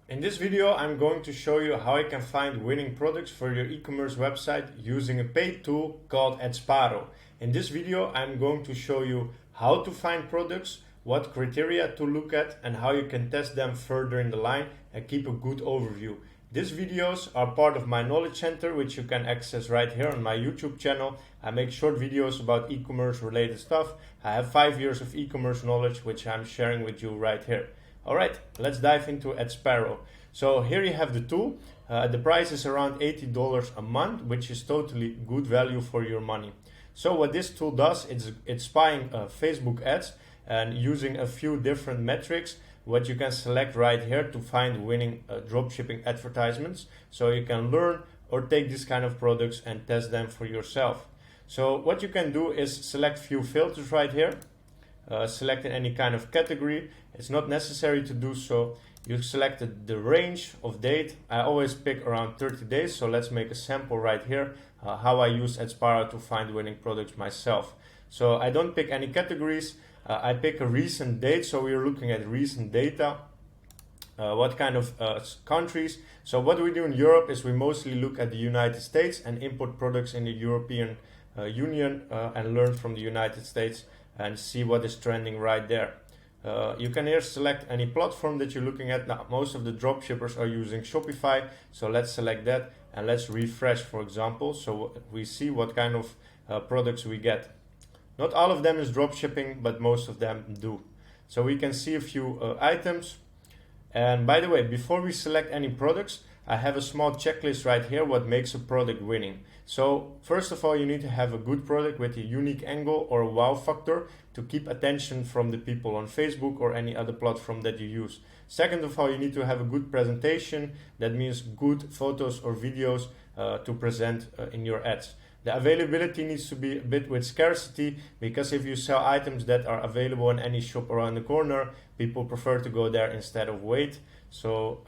In this video, I'm going to show you how you can find winning products for your e-commerce website using a paid tool called Adsparo. In this video, I'm going to show you how to find products, what criteria to look at, and how you can test them further in the line and keep a good overview. These videos are part of my knowledge center, which you can access right here on my YouTube channel. I make short videos about e-commerce related stuff. I have 5 years of e-commerce knowledge, which I'm sharing with you right here. Alright, let's dive into Adsparo. So here you have the tool. The price is around $80 a month, which is totally good value for your money. So what this tool does, it's spying Facebook ads and using a few different metrics, what you can select right here to find winning dropshipping advertisements. So you can learn or take this kind of products and test them for yourself. So what you can do is select few filters right here. Select in any kind of category. It's not necessary to do so. You selected the range of date. I always pick around 30 days. So let's make a sample right here. How I use Adsparo to find winning products myself. So I don't pick any categories. I pick a recent date. So we're looking at recent data. What kind of countries? So what we do in Europe is we mostly look at the United States and import products in the European Union and learn from the United States and see what is trending right there. You can here select any platform that you're looking at. Now, most of the dropshippers are using Shopify, so let's select that and let's refresh, for example, so we see what kind of products we get. Not all of them is dropshipping, but most of them do. So we can see a few items. And by the way, before we select any products, I have a small checklist right here what makes a product winning. So first of all, you need to have a good product with a unique angle or a wow factor to keep attention from the people on Facebook or any other platform that you use. Second of all, you need to have a good presentation. That means good photos or videos to present in your ads. The availability needs to be a bit with scarcity, because if you sell items that are available in any shop around the corner, people prefer to go there instead of wait. So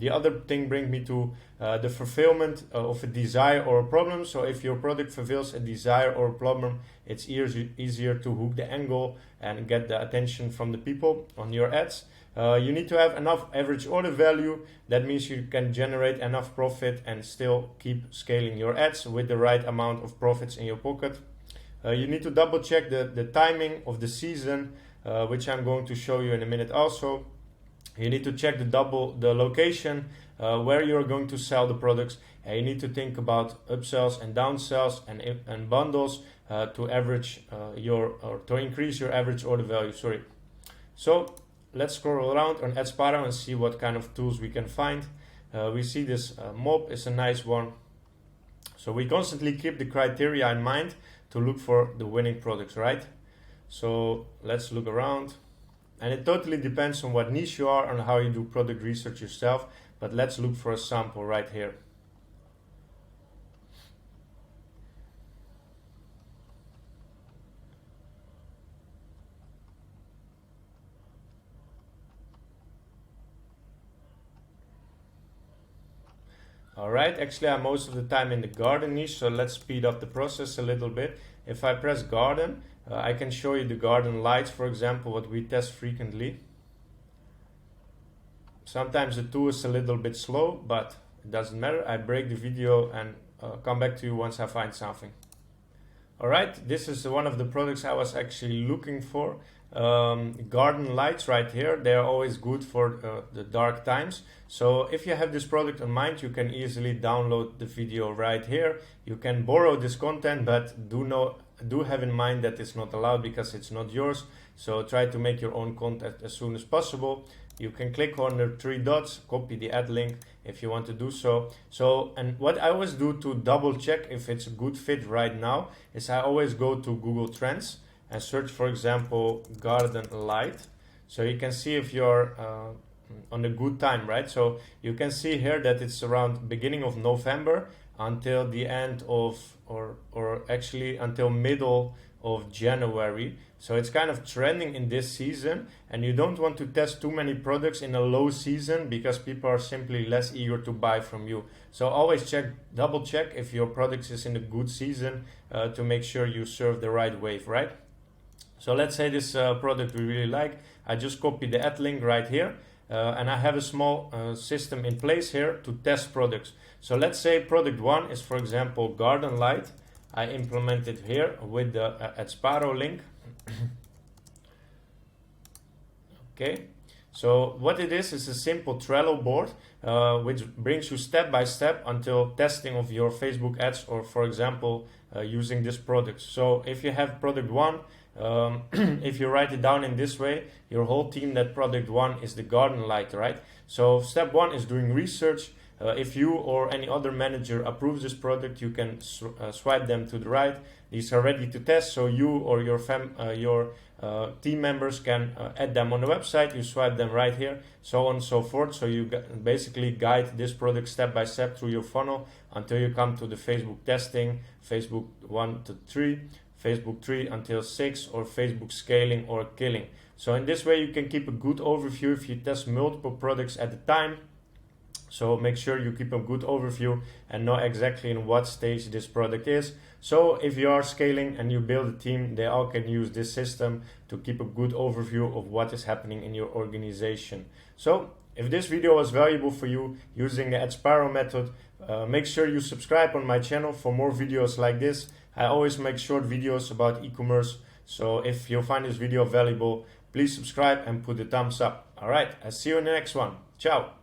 the other thing brings me to the fulfillment of a desire or a problem. So if your product fulfills a desire or a problem, it's easier to hook the angle and get the attention from the people on your ads. You need to have enough average order value. That means you can generate enough profit and still keep scaling your ads with the right amount of profits in your pocket. You need to double check the timing of the season, which I'm going to show you in a minute also. You need to check the location where you're going to sell the products. And you need to think about upsells and downsells and bundles to increase your average order value. So let's scroll around on Adsparo and see what kind of tools we can find. We see this mob is a nice one. So we constantly keep the criteria in mind to look for the winning products, right? So let's look around. And it totally depends on what niche you are and how you do product research yourself. But let's look for a sample right here. Alright, actually I'm most of the time in the garden niche, so let's speed up the process a little bit. If I press garden, I can show you the garden lights, for example, what we test frequently. Sometimes the tool is a little bit slow, but it doesn't matter. I break the video and come back to you once I find something. Alright, this is one of the products I was actually looking for. Garden lights right here, they're always good for the dark times. So if you have this product in mind, you can easily download the video right here. You can borrow this content, but do have in mind that it's not allowed because it's not yours. So try to make your own content as soon as possible. You can click on the 3 dots, copy the ad link if you want to do so. And what I always do to double check if it's a good fit right now is I always go to Google Trends and search, for example, garden light. So you can see if you're on a good time, right? So you can see here that it's around beginning of November until the end of, or actually until middle of January. So it's kind of trending in this season, and you don't want to test too many products in a low season because people are simply less eager to buy from you. So always double check if your product is in a good season to make sure you serve the right wave, right? So let's say this product we really like. I just copy the ad link right here. and I have a small system in place here to test products. So let's say product 1 is, for example, garden light. I implement it here with the Adsparo link. Okay, so what it is a simple Trello board which brings you step by step until testing of your Facebook ads, or for example using this product. So if you have product 1, if you write it down in this way, your whole team, that product 1 is the garden light, right? So step 1 is doing research. If you or any other manager approves this product, you can swipe them to the right. These are ready to test, so you or your team members can add them on the website. You swipe them right here, so on and so forth. So you basically guide this product step by step through your funnel until you come to the Facebook testing, Facebook 1 to 3, Facebook 3 until 6, or Facebook scaling or killing. So in this way you can keep a good overview if you test multiple products at a time. So make sure you keep a good overview and know exactly in what stage this product is. So if you are scaling and you build a team, they all can use this system to keep a good overview of what is happening in your organization. So if this video was valuable for you using the Adsparo method, make sure you subscribe on my channel for more videos like this. I always make short videos about e-commerce. So if you find this video valuable, please subscribe and put a thumbs up. Alright, I'll see you in the next one. Ciao!